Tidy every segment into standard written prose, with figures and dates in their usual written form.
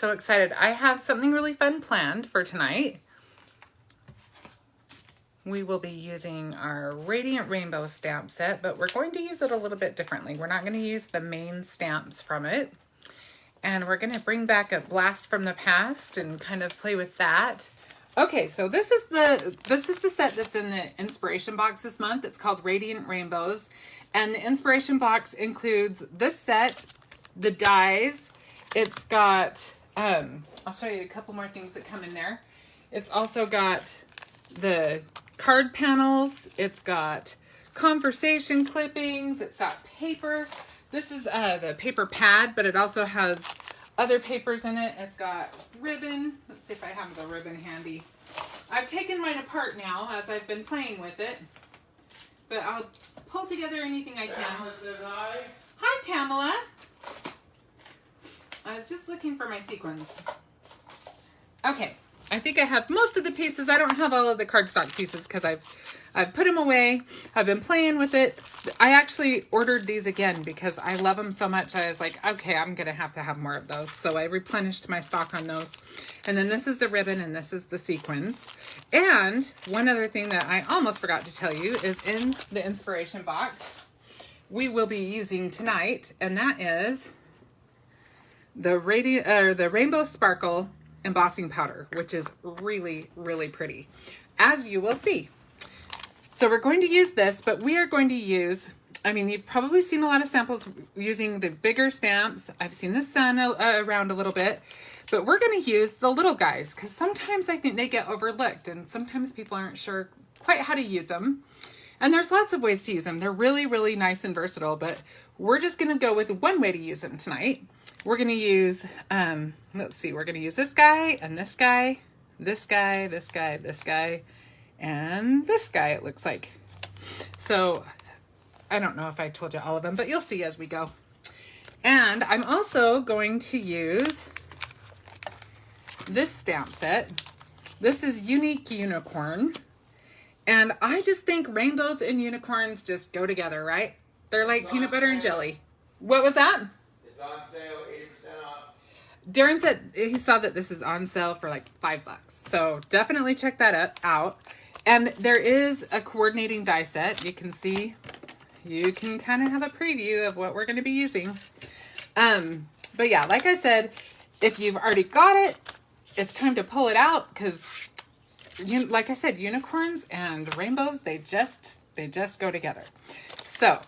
so excited. I have something really fun planned for tonight. We will be using our Radiant Rainbow stamp set, but we're going to use it a little bit differently. We're not going to use the main stamps from it. And we're going to bring back a Blast from the Past and kind of play with that. Okay, so this is the set that's in the inspiration box this month. It's called Radiant Rainbows. And the inspiration box includes this set, the dies. It's got, I'll show you a couple more things that come in there. It's also got the card panels. It's got conversation clippings. It's got paper. This is the paper pad, but it also has other papers in it. It's got ribbon. Let's see if I have the ribbon handy. I've taken mine apart now as I've been playing with it, but I'll pull together anything I can. Pamela says hi. Hi, Pamela. I was just looking for my sequins. Okay, I think I have most of the pieces. I don't have all of the cardstock pieces because I've put them away. I've been playing with it. I actually ordered these again because I love them so much. I was like, okay, I'm going to have more of those. So I replenished my stock on those. And then this is the ribbon and this is the sequins. And one other thing that I almost forgot to tell you is in the inspiration box we will be using tonight, and that is the Rainbow Sparkle embossing powder, which is really, really pretty, as you will see. So we're going to use this, but we are going to use, I mean, you've probably seen a lot of samples using the bigger stamps. I've seen the sun around a little bit, but we're going to use the little guys because sometimes I think they get overlooked and sometimes people aren't sure quite how to use them. And there's lots of ways to use them. They're really, really nice and versatile, but we're just going to go with one way to use them tonight. We're going to use, let's see, we're going to use this guy and this guy, this guy, this guy, this guy, and this guy, it looks like. So I don't know if I told you all of them, but you'll see as we go. And I'm also going to use this stamp set. This is Unique Unicorn. And I just think rainbows and unicorns just go together, right? They're like peanut butter and jelly. What was that? It's on sale, 80% off. Darren said he saw that this is on sale for like $5. So definitely check that out. And there is a coordinating die set. You can see, you can kind of have a preview of what we're going to be using. But yeah, like I said, if you've already got it, it's time to pull it out because, like I said, unicorns and rainbows, they just go together. So,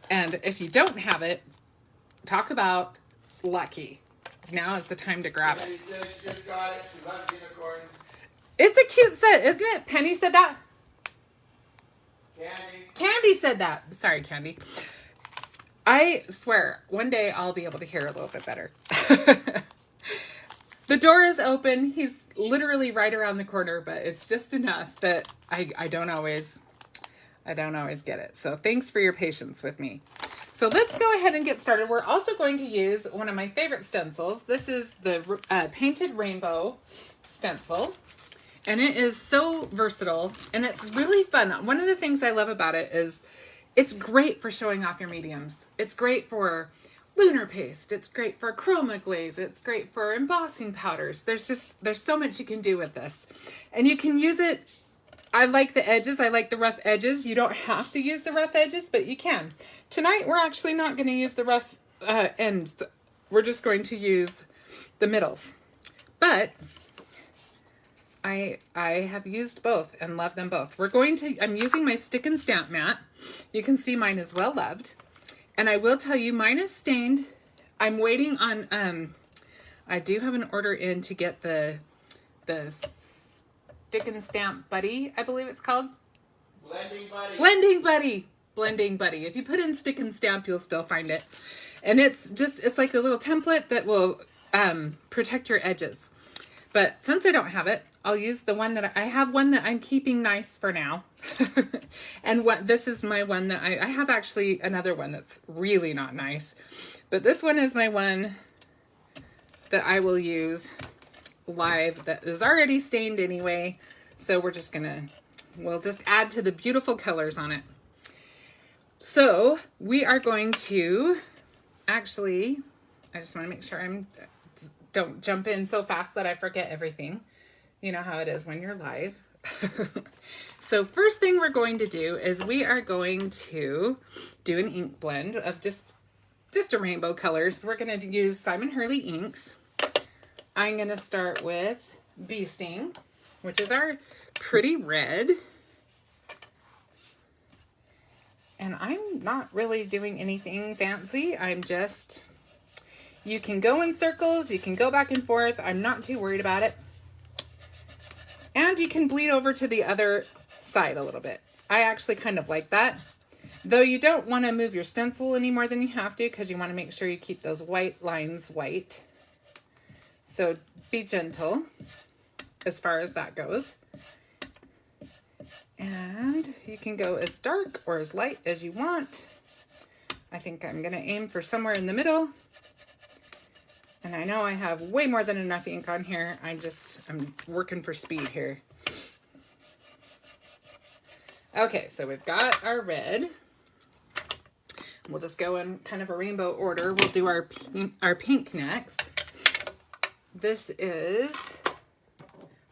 and if you don't have it, talk about lucky. Now is the time to grab it. Penny says she just got it. She loves unicorns. It's a cute set, isn't it? Penny said that. Candy. Candy said that. Sorry, Candy. I swear, one day I'll be able to hear a little bit better. The door is open. He's literally right around the corner, but it's just enough that I don't always get it. So thanks for your patience with me. So let's go ahead and get started. We're also going to use one of my favorite stencils. This is the Painted Rainbow stencil. And it is so versatile and it's really fun. One of the things I love about it is it's great for showing off your mediums. It's great for lunar paste. It's great for chroma glaze. It's great for embossing powders. There's so much you can do with this. And you can use it. I like the edges. I like the rough edges. You don't have to use the rough edges, but you can. Tonight, we're actually not going to use the rough ends. We're just going to use the middles. But I have used both and love them both. I'm using my stick and stamp mat. You can see mine is well loved. And I will tell you, mine is stained. I'm waiting on, I do have an order in to get the Stick and Stamp Buddy, I believe it's called. Blending Buddy. Blending Buddy. Blending Buddy. If you put in Stick and Stamp, you'll still find it. And it's like a little template that will protect your edges. But since I don't have it, I'll use the one that I have one that I'm keeping nice for now. And this is my one that I have actually another one that's really not nice. But this one is my one that I will use live that is already stained anyway. So we'll just add to the beautiful colors on it. So we are going to actually, I just want to make sure I'm don't jump in so fast that I forget everything. You know how it is when you're live. So first thing we're going to do is we are going to do an ink blend of just a rainbow colors. We're going to use Simon Hurley inks. I'm going to start with Bee Sting, which is our pretty red. And I'm not really doing anything fancy. You can go in circles, you can go back and forth. I'm not too worried about it. And you can bleed over to the other side a little bit. I actually kind of like that. Though you don't want to move your stencil any more than you have to, because you want to make sure you keep those white lines white. So be gentle as far as that goes. And you can go as dark or as light as you want. I think I'm going to aim for somewhere in the middle. And I know I have way more than enough ink on here. I'm working for speed here. Okay, so we've got our red. We'll just go in kind of a rainbow order. We'll do our pink next. This is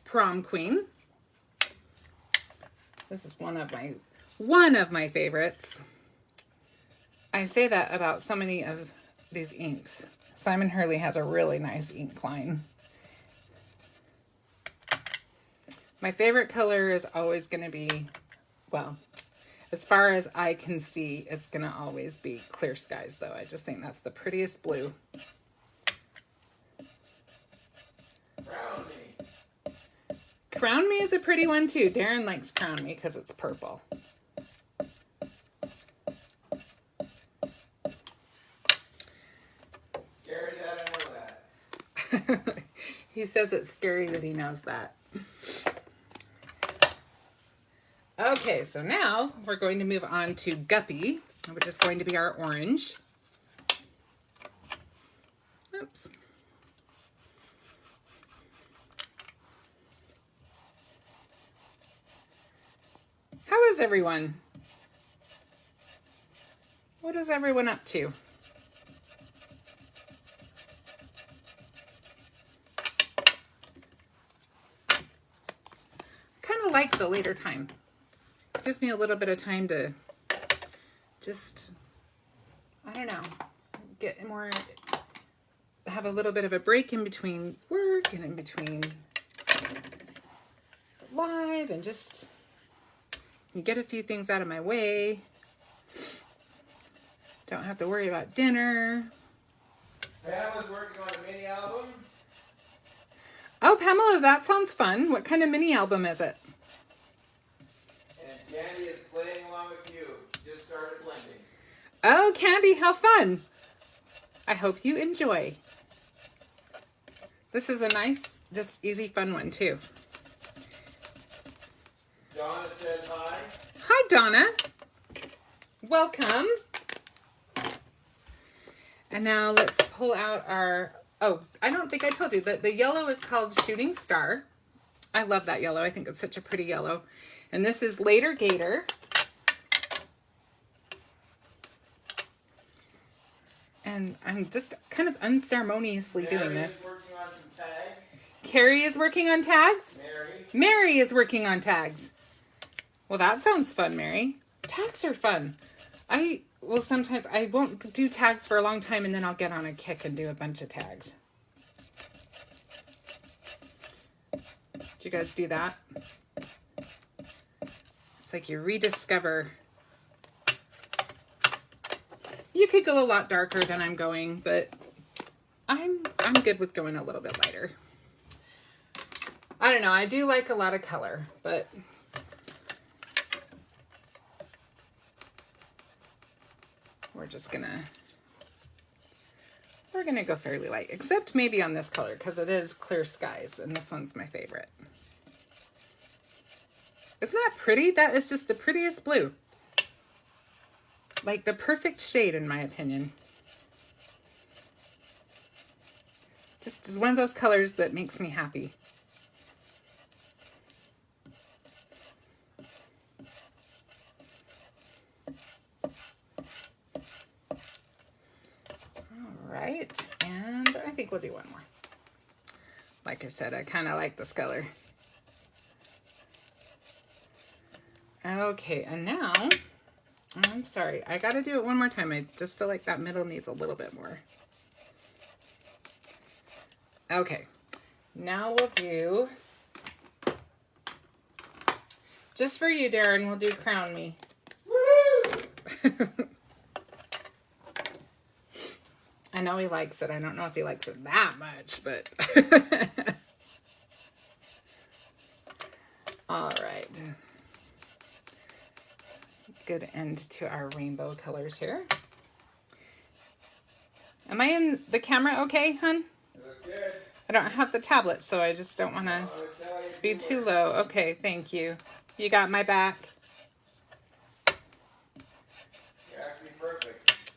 Prom Queen. This is one of my favorites. I say that about so many of these inks. Simon Hurley has a really nice ink line. My favorite color is always going to be, well, as far as I can see, it's going to always be Clear Skies, though. I just think that's the prettiest blue. Crown Me. Crown Me is a pretty one, too. Darren likes Crown Me because it's purple. Scary that I know that. He says it's scary that he knows that. Okay, so now we're going to move on to Guppy, which is going to be our orange. Oops. How is everyone? What is everyone up to? Kind of like the later time. Gives me a little bit of time to just, I don't know, have a little bit of a break in between work and in between live, and just get a few things out of my way. Don't have to worry about dinner. Pamela's working on a mini album. Oh, Pamela, that sounds fun. What kind of mini album is it? And Candy is playing along with you. She just started blending. Oh, Candy, how fun. I hope you enjoy. This is a nice, just easy, fun one, too. Donna says hi. Hi, Donna. Welcome. And now let's pull out our, oh, I don't think I told you that the yellow is called Shooting Star. I love that yellow. I think it's such a pretty yellow. And this is Later Gator. And I'm just kind of unceremoniously doing this. Is working on some tags. Carrie is working on tags. Mary. Mary is working on tags. Well, that sounds fun, Mary. Tags are fun. Sometimes I won't do tags for a long time, and then I'll get on a kick and do a bunch of tags. Do you guys do that? It's like you rediscover. You could go a lot darker than I'm going, but I'm good with going a little bit lighter. I don't know. I do like a lot of color, but we're gonna go fairly light, except maybe on this color because it is Clear Skies, and this one's my favorite. Isn't that pretty? That is just the prettiest blue. Like the perfect shade, in my opinion. Just is one of those colors that makes me happy. All right, and I think we'll do one more. Like I said, I kind of like this color. Okay, and now, I'm sorry, I gotta do it one more time. I just feel like that middle needs a little bit more. Okay, now we'll do, just for you, Darren, we'll do Crown Me. Woo! I know he likes it. I don't know if he likes it that much, but. All right. Good end to our rainbow colors here. Am I in the camera okay, hun? Good. I don't have the tablet, so I just don't want to be too low. Okay, thank you. You got my back. You're actually perfect.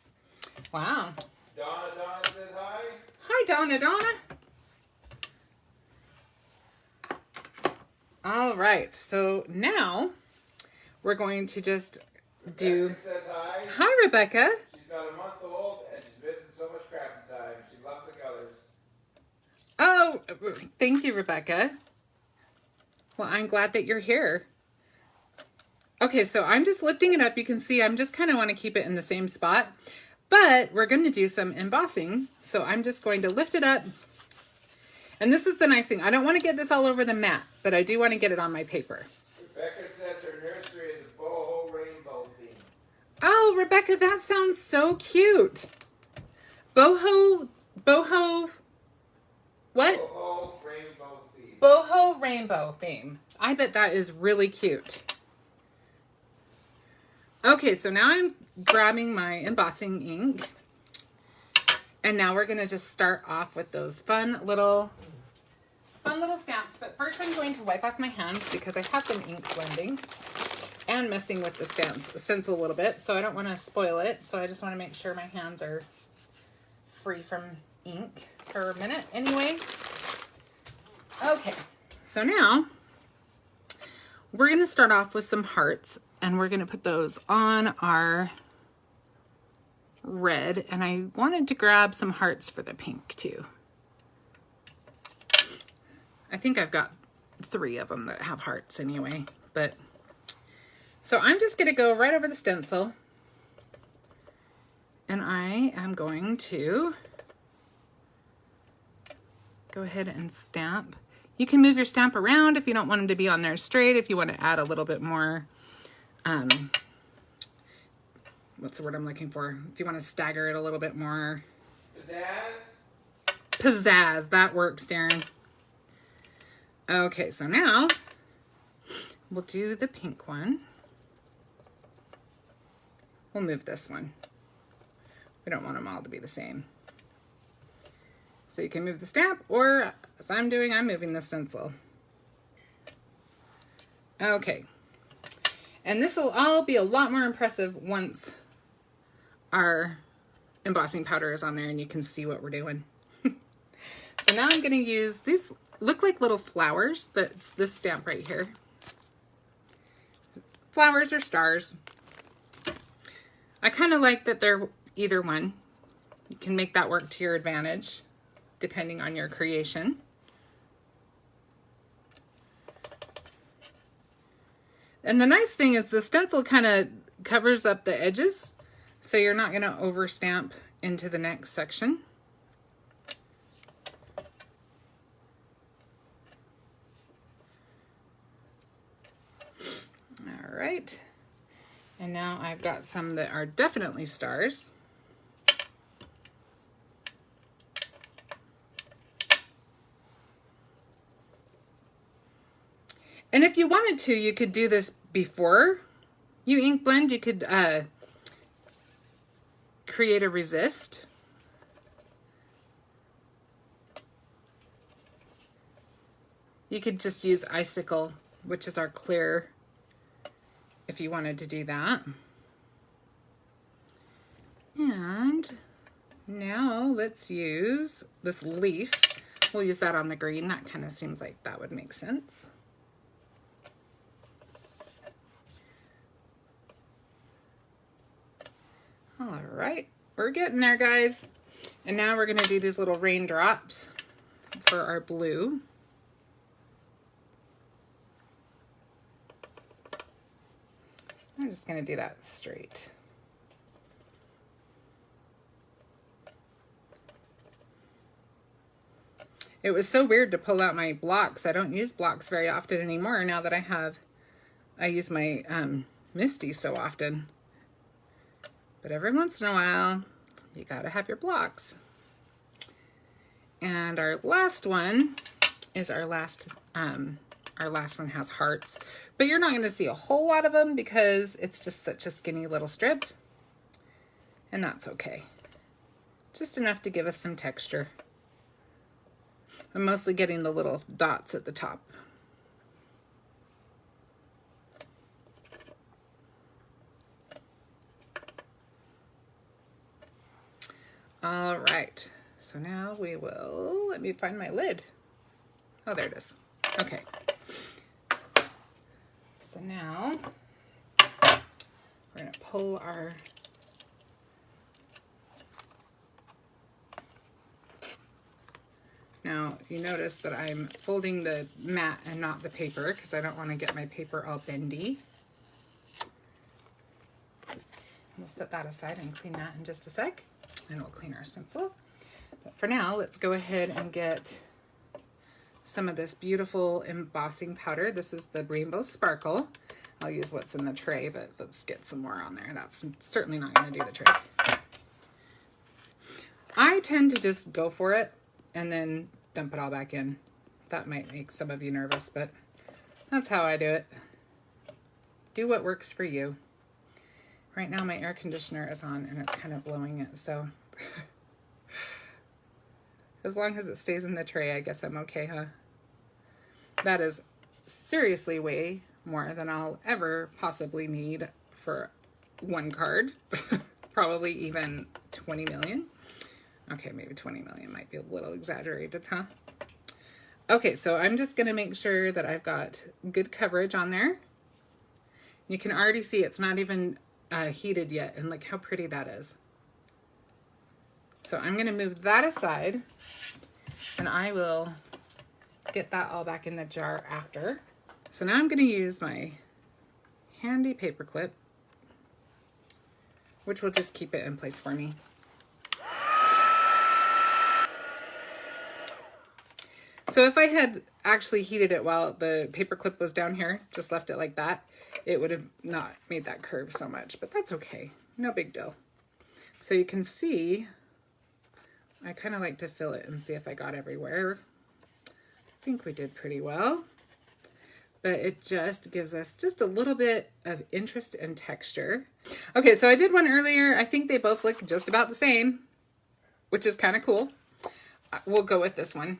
Wow. Donna says hi. Hi, Donna. All right, so now we're going to just do... Rebecca says hi. Hi, Rebecca. She's about a month old and she's missing so much crafty time. She loves the colors. Oh, thank you, Rebecca. Well, I'm glad that you're here. Okay, so I'm just lifting it up. You can see I'm just kind of want to keep it in the same spot, but we're going to do some embossing. So I'm just going to lift it up. And this is the nice thing. I don't want to get this all over the mat, but I do want to get it on my paper. Rebecca says her nursery is a boho rainbow theme. Oh, Rebecca, that sounds so cute. Boho, what? Boho rainbow theme. Boho rainbow theme. I bet that is really cute. Okay, so now I'm grabbing my embossing ink. And now we're gonna just start off with those fun little stamps. But first I'm going to wipe off my hands because I have been ink blending and messing with the stencil a little bit. So I don't wanna spoil it. So I just wanna make sure my hands are free from ink for a minute anyway. Okay, so now we're gonna start off with some hearts and we're gonna put those on our red, and I wanted to grab some hearts for the pink too. I think I've got 3 of them that have hearts anyway, but so I'm just gonna go right over the stencil and I am going to go ahead and stamp. You can move your stamp around if you don't want them to be on there straight, if you want to add a little bit more what's the word I'm looking for? If you want to stagger it a little bit more. Pizzazz, that works, Darren. Okay, so now we'll do the pink one. We'll move this one. We don't want them all to be the same. So you can move the stamp, or as I'm doing, I'm moving the stencil. Okay. And this will all be a lot more impressive once our embossing powder is on there and you can see what we're doing. So now I'm going to use these, look like little flowers. That's this stamp right here. Flowers or stars. I kind of like that they're either one. You can make that work to your advantage depending on your creation. And the nice thing is the stencil kind of covers up the edges, so you're not going to over stamp into the next section. All right. And now I've got some that are definitely stars. And if you wanted to, you could do this before you ink blend. You could create a resist. You could just use Icicle, which is our clear, if you wanted to do that. And now let's use this leaf. We'll use that on the green. That kind of seems like that would make sense. All right, we're getting there, guys. And now we're gonna do these little raindrops for our blue. I'm just going to do that straight. It was so weird to pull out my blocks. I don't use blocks very often anymore now that I use my Misty so often. But every once in a while, you gotta have your blocks. And our last one is our last one has hearts. But you're not gonna see a whole lot of them because it's just such a skinny little strip. And that's okay. Just enough to give us some texture. I'm mostly getting the little dots at the top. All right, so now we will, let me find my lid. Oh, there it is. Okay. So now we're gonna pull our Now, you notice that I'm folding the mat and not the paper because I don't want to get my paper all bendy. We'll set that aside and clean that in just a sec, and we'll clean our stencil. But for now, let's go ahead and get some of this beautiful embossing powder. This is the Rainbow Sparkle. I'll use what's in the tray, but let's get some more on there. That's certainly not going to do the trick. I tend to just go for it and then dump it all back in. That might make some of you nervous, but that's how I do it. Do what works for you. Right now my air conditioner is on and it's kind of blowing it, so as long as it stays in the tray, I guess I'm okay, huh? That is seriously way more than I'll ever possibly need for one card. Probably even 20 million. Okay, maybe 20 million might be a little exaggerated, huh? Okay, so I'm just gonna make sure that I've got good coverage on there. You can already see it's not even heated yet, and look how pretty that is. So I'm gonna move that aside, and I will get that all back in the jar after. So now I'm gonna use my handy paper clip, which will just keep it in place for me. So if I had actually heated it while the paper clip was down here, just left it like that, it would have not made that curve so much, but that's okay. No big deal. So you can see, I kind of like to fill it and see if I got everywhere. I think we did pretty well, but it just gives us just a little bit of interest and texture. Okay, so I did one earlier. I think they both look just about the same, which is kind of cool. We'll go with this one.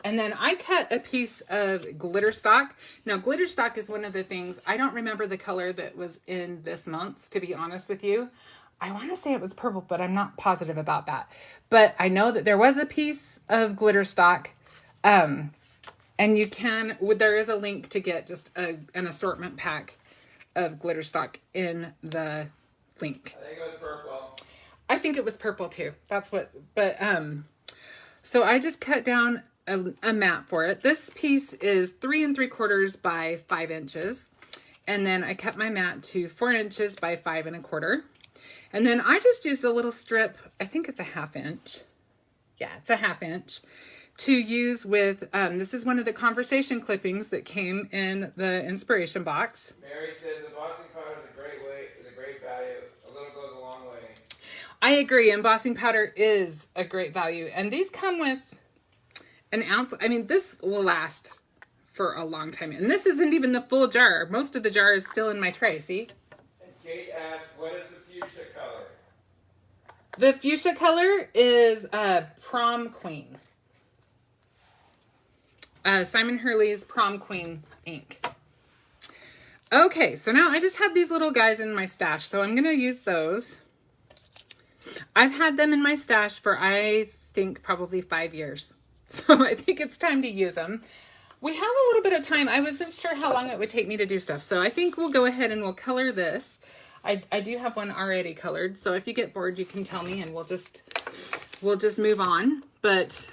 And then I cut a piece of Glitterstock. Now, Glitterstock is one of the things, I don't remember the color that was in this month's, to be honest with you. I want to say it was purple, but I'm not positive about that. But I know that there was a piece of Glitterstock, and you can, there is a link to get just an assortment pack of Glitterstock in the link. I think it was purple. I think it was purple too. That's what, but, so I just cut down a mat for it. This piece is 3 3/4 by 5 inches. And then I cut my mat to 4 inches by 5 1/4. And then I just used a little strip, I think it's a 1/2 inch. Yeah, it's a 1/2 inch to use with, this is one of the conversation clippings that came in the inspiration box. Mary says embossing powder is a great value. A little goes a long way. I agree. Embossing powder is a great value. And these come with an ounce. I mean, this will last for a long time. And this isn't even the full jar. Most of the jar is still in my tray, see? And Kate asked, what is the fuchsia color? The fuchsia color is Prom Queen. Simon Hurley's Prom Queen ink. Okay, so now I just have these little guys in my stash. So I'm going to use those. I've had them in my stash for, I think, probably 5 years. So I think it's time to use them. We have a little bit of time. I wasn't sure how long it would take me to do stuff. So I think we'll go ahead and we'll color this. I do have one already colored. So if you get bored, you can tell me and we'll just move on. but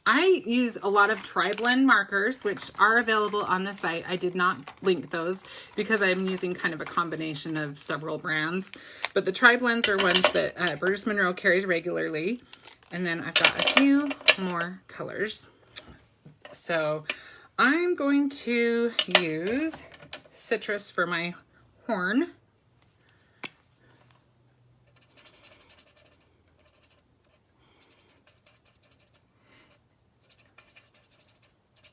I use a lot of tri-blend markers, which are available on the site. I did not link those because I'm using kind of a combination of several brands. But the tri-blends are ones that Brutus Monroe carries regularly. And then I've got a few more colors. So I'm going to use citrus for my horn.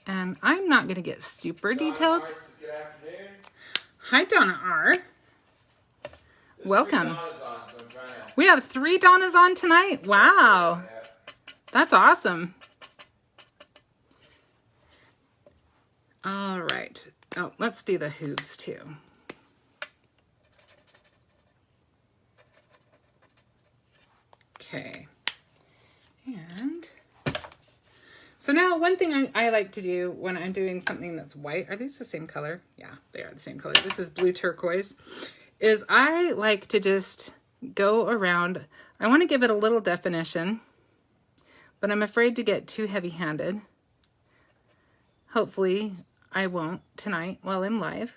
And I'm not going to get super detailed. Good afternoon. Hi, Donna R. Welcome. Donna's on, so I'm trying to... We have 3 Donnas on tonight. Wow. That's awesome. All right. Oh, let's do the hooves too. Okay. And so now one thing I like to do when I'm doing something that's white, are these the same color? Yeah, they are the same color. This is blue turquoise. Is I like to just go around. I want to give it a little definition, but I'm afraid to get too heavy-handed. Hopefully I won't tonight while I'm live.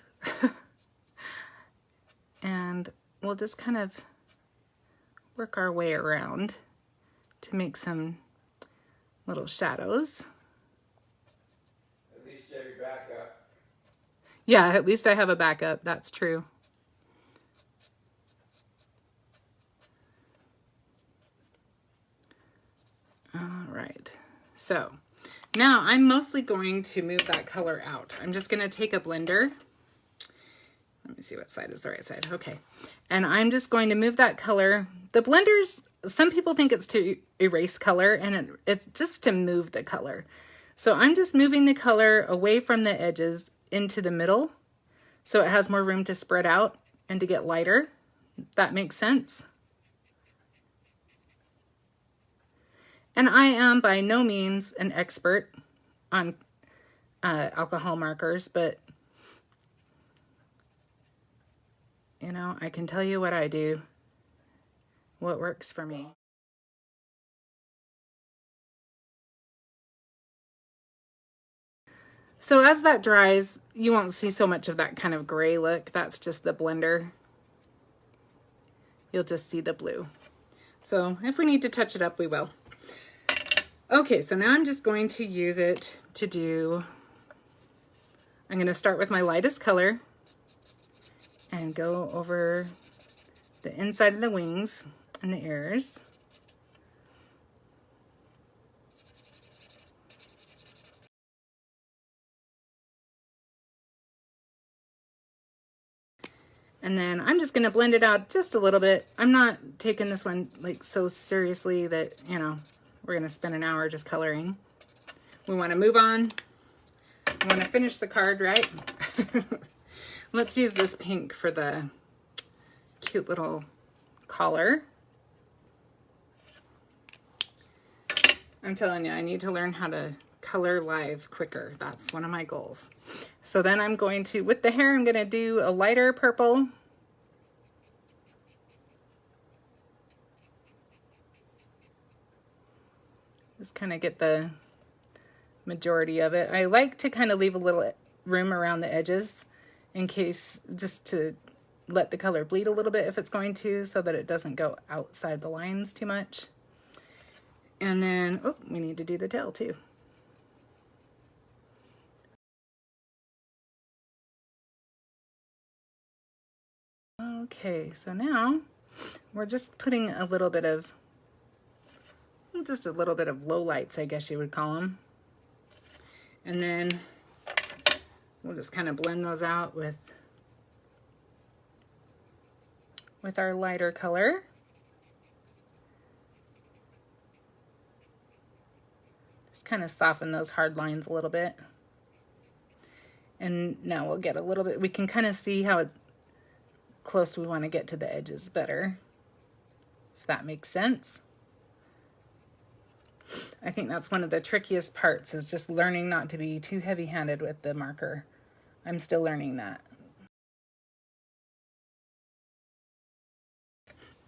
And we'll just kind of work our way around to make some little shadows. At least you have your backup. Yeah, at least I have a backup. That's true. All right. So now I'm mostly going to move that color out. I'm just going to take a blender. Let me see what side is the right side. Okay. And I'm just going to move that color. The blenders, some people think it's to erase color, and it's just to move the color. So I'm just moving the color away from the edges into the middle so it has more room to spread out and to get lighter. That makes sense. And I am by no means an expert on alcohol markers, but you know, I can tell you what I do, what works for me. So as that dries, you won't see so much of that kind of gray look. That's just the blender. You'll just see the blue. So if we need to touch it up, we will. Okay, so now I'm just going to use it to do, I'm going to start with my lightest color and go over the inside of the wings and the ears. And then I'm just going to blend it out just a little bit. I'm not taking this one like so seriously that, you know, we're going to spend an hour just coloring. We want to move on. We want to finish the card, right? Let's use this pink for the cute little collar. I'm telling you, I need to learn how to color live quicker. That's one of my goals. So then I'm going to, with the hair, I'm going to do a lighter purple. Just kind of get the majority of it. I like to kind of leave a little room around the edges in case, just to let the color bleed a little bit if it's going to, so that it doesn't go outside the lines too much. And then, oh, we need to do the tail too. Okay, so now we're just putting a little bit of, just a little bit of low lights, I guess you would call them. And then we'll just kind of blend those out with our lighter color. Just kind of soften those hard lines a little bit. And now we'll get a little bit, we can kind of see how close we want to get to the edges better, if that makes sense. I think that's one of the trickiest parts, is just learning not to be too heavy-handed with the marker. I'm still learning that.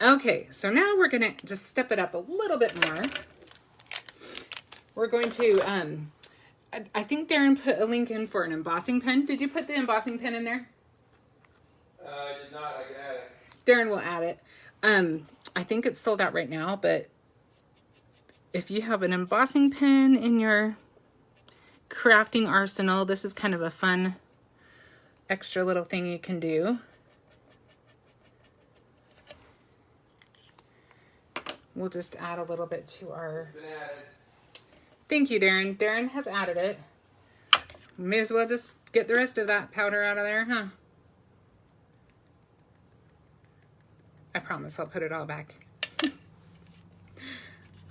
Okay, so now we're gonna just step it up a little bit more. we're going to, I think Darren put a link in for an embossing pen. Did you put the embossing pen in there? I did not. I can add it. Darren will add it. I think it's sold out right now, but if you have an embossing pen in your crafting arsenal, this is kind of a fun extra little thing you can do. We'll just add a little bit to our... It's been added. Thank you, Darren. Darren has added it. May as well just get the rest of that powder out of there, huh? I promise I'll put it all back.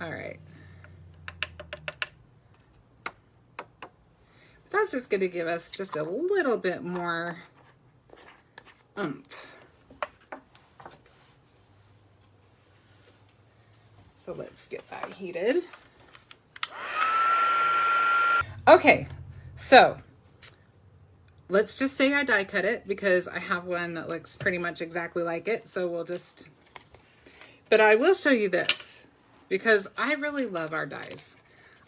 All right. That's just going to give us just a little bit more oomph. So let's get that heated. Okay, so let's just say I die cut it because I have one that looks pretty much exactly like it. So we'll just, but I will show you this because I really love our dies.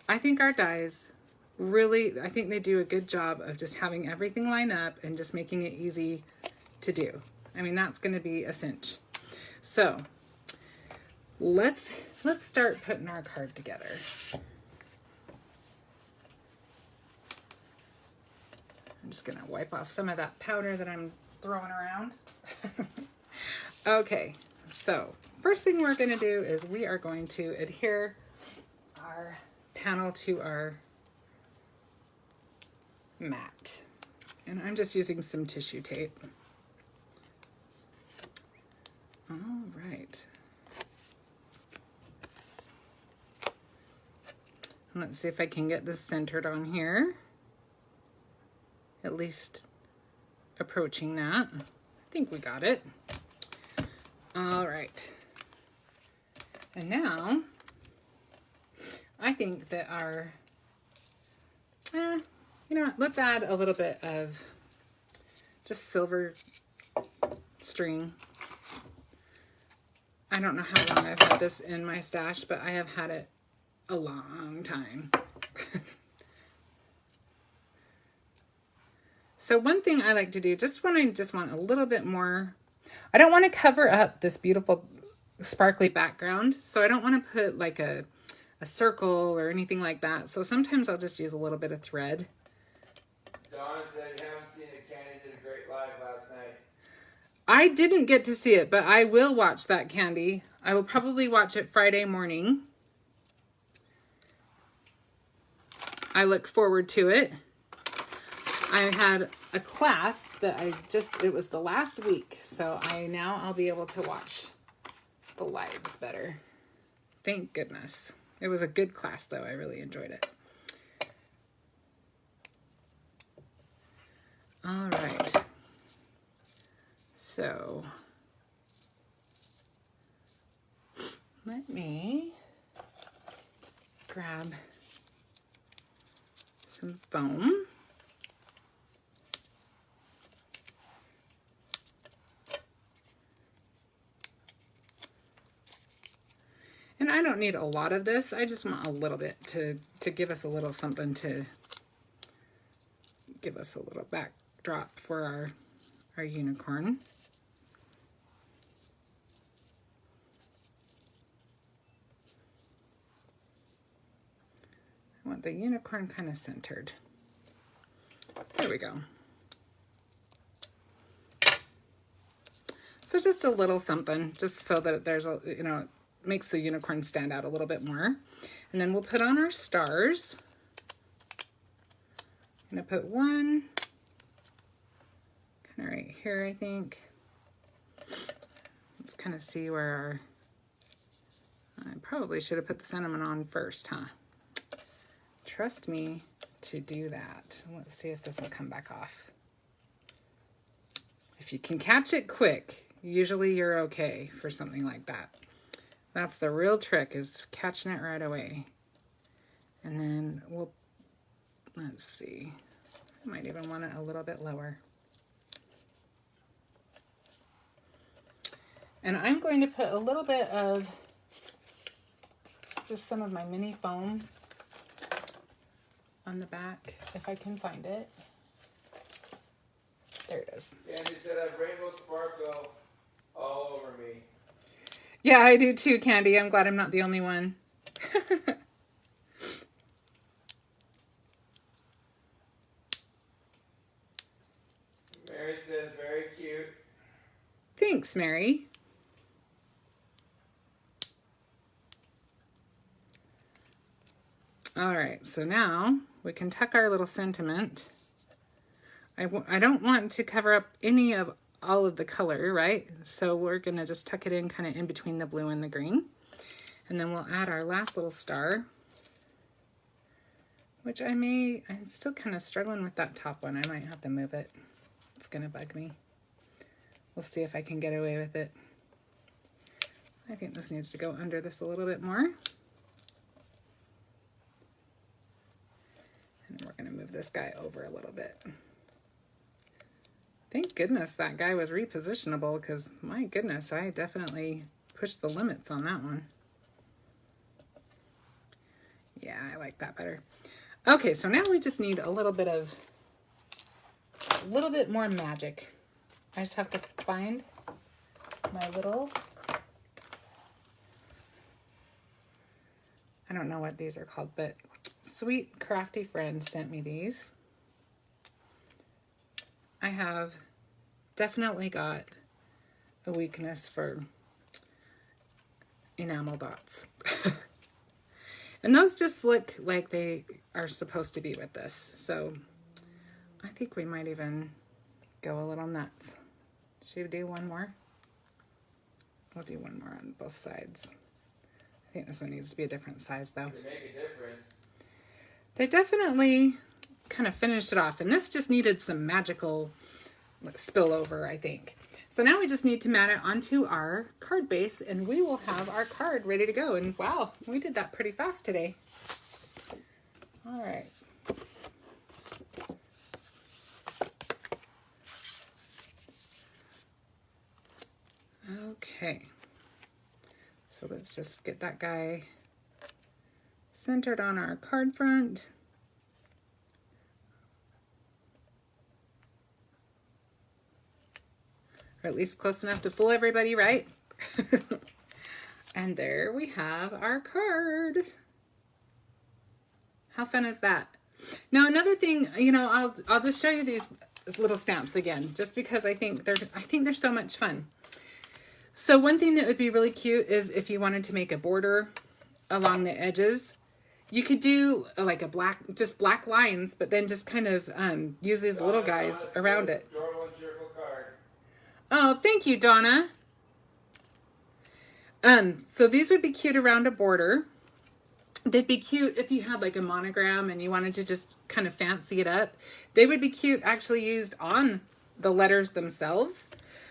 I think our dies really, I think they do a good job of just having everything line up and just making it easy to do. I mean, that's going to be a cinch. So let's start putting our card together. I'm just gonna wipe off some of that powder that I'm throwing around. Okay, so first thing we're gonna do is we are going to adhere our panel to our mat. And I'm just using some tissue tape. All right. Let's see if I can get this centered on here. At least approaching that. I think we got it. All right. And now, I think that our, you know what, let's add a little bit of just silver string. I don't know how long I've had this in my stash, but I have had it a long time. So one thing I like to do, just when I just want a little bit more, I don't want to cover up this beautiful sparkly background. So I don't want to put like a circle or anything like that. So sometimes I'll just use a little bit of thread. Donna said you haven't seen it. Candy did a great live last night. I didn't get to see it, but I will watch that, Candy. I will probably watch it Friday morning. I look forward to it. I had a class that it was the last week, so I'll be able to watch the lives better. Thank goodness. It was a good class though. I really enjoyed it. All right. So let me grab some foam. And I don't need a lot of this. I just want a little bit to give us a little something to give us a little backdrop for our unicorn. I want the unicorn kind of centered. There we go. So just a little something, just so that there's a, you know, makes the unicorn stand out a little bit more. And then we'll put on our stars. I'm gonna put one kind of right here, I think. Let's kind of see where I probably should have put the cinnamon on first, huh? Trust me to do that. Let's see if this will come back off. If you can catch it quick, usually you're okay for something like that. That's the real trick, is catching it right away. And then let's see. I might even want it a little bit lower. And I'm going to put a little bit of just some of my mini foam on the back, if I can find it. There it is. Candy said I have rainbow sparkle all over me. Yeah, I do too, Candy. I'm glad I'm not the only one. Mary says very cute. Thanks, Mary. All right, so now we can tuck our little sentiment. I don't want to cover up any of all of the color, right? So we're gonna just tuck it in kind of in between the blue and the green. And then we'll add our last little star, which I'm still kind of struggling with that top one. I might have to move it. It's gonna bug me. We'll see if I can get away with it. I think this needs to go under this a little bit more. And we're gonna move this guy over a little bit. Thank goodness that guy was repositionable, because my goodness, I definitely pushed the limits on that one. Yeah, I like that better. Okay, so now we just need a little bit more magic. I just have to find my little, I don't know what these are called, but sweet crafty friend sent me these. I have definitely got a weakness for enamel dots. And those just look like they are supposed to be with this. So I think we might even go a little nuts. Should we do one more? We'll do one more on both sides. I think this one needs to be a different size though. They make a difference. They definitely kind of finished it off, and this just needed some magical spillover, I think. So now we just need to mat it onto our card base, and we will have our card ready to go. And wow, we did that pretty fast today. All right. Okay. So let's just get that guy centered on our card front. Or at least close enough to fool everybody, right? And there we have our card. How fun is that? Now another thing, you know, I'll just show you these little stamps again, just because I think they're so much fun. So one thing that would be really cute is if you wanted to make a border along the edges, you could do like just black lines, but then just kind of use these little guys around it. Oh, thank you, Donna. So these would be cute around a border. They'd be cute if you had like a monogram and you wanted to just kind of fancy it up. They would be cute actually used on the letters themselves.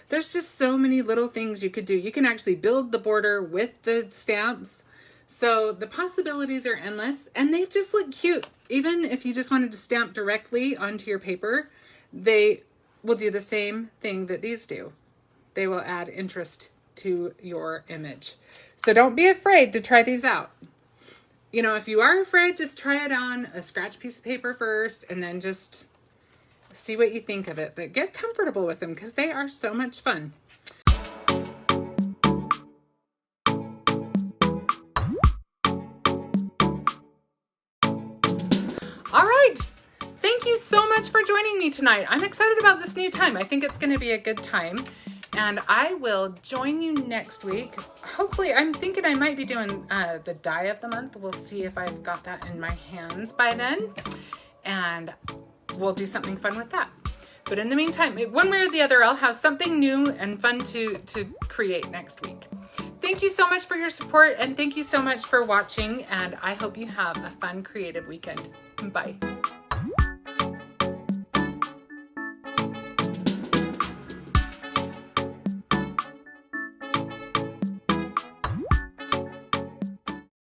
There's just so many little things you could do. You can actually build the border with the stamps. So the possibilities are endless, and they just look cute. Even if you just wanted to stamp directly onto your paper, they will do the same thing that these do. They will add interest to your image. So don't be afraid to try these out. You know, if you are afraid, just try it on a scratch piece of paper first and then just see what you think of it. But get comfortable with them because they are so much fun. All right. Thank you so much for joining me tonight. I'm excited about this new time. I think it's going to be a good time. And I will join you next week. Hopefully, I'm thinking I might be doing the die of the month. We'll see if I've got that in my hands by then. And we'll do something fun with that. But in the meantime, one way or the other, I'll have something new and fun to create next week. Thank you so much for your support, and thank you so much for watching. And I hope you have a fun, creative weekend. Bye.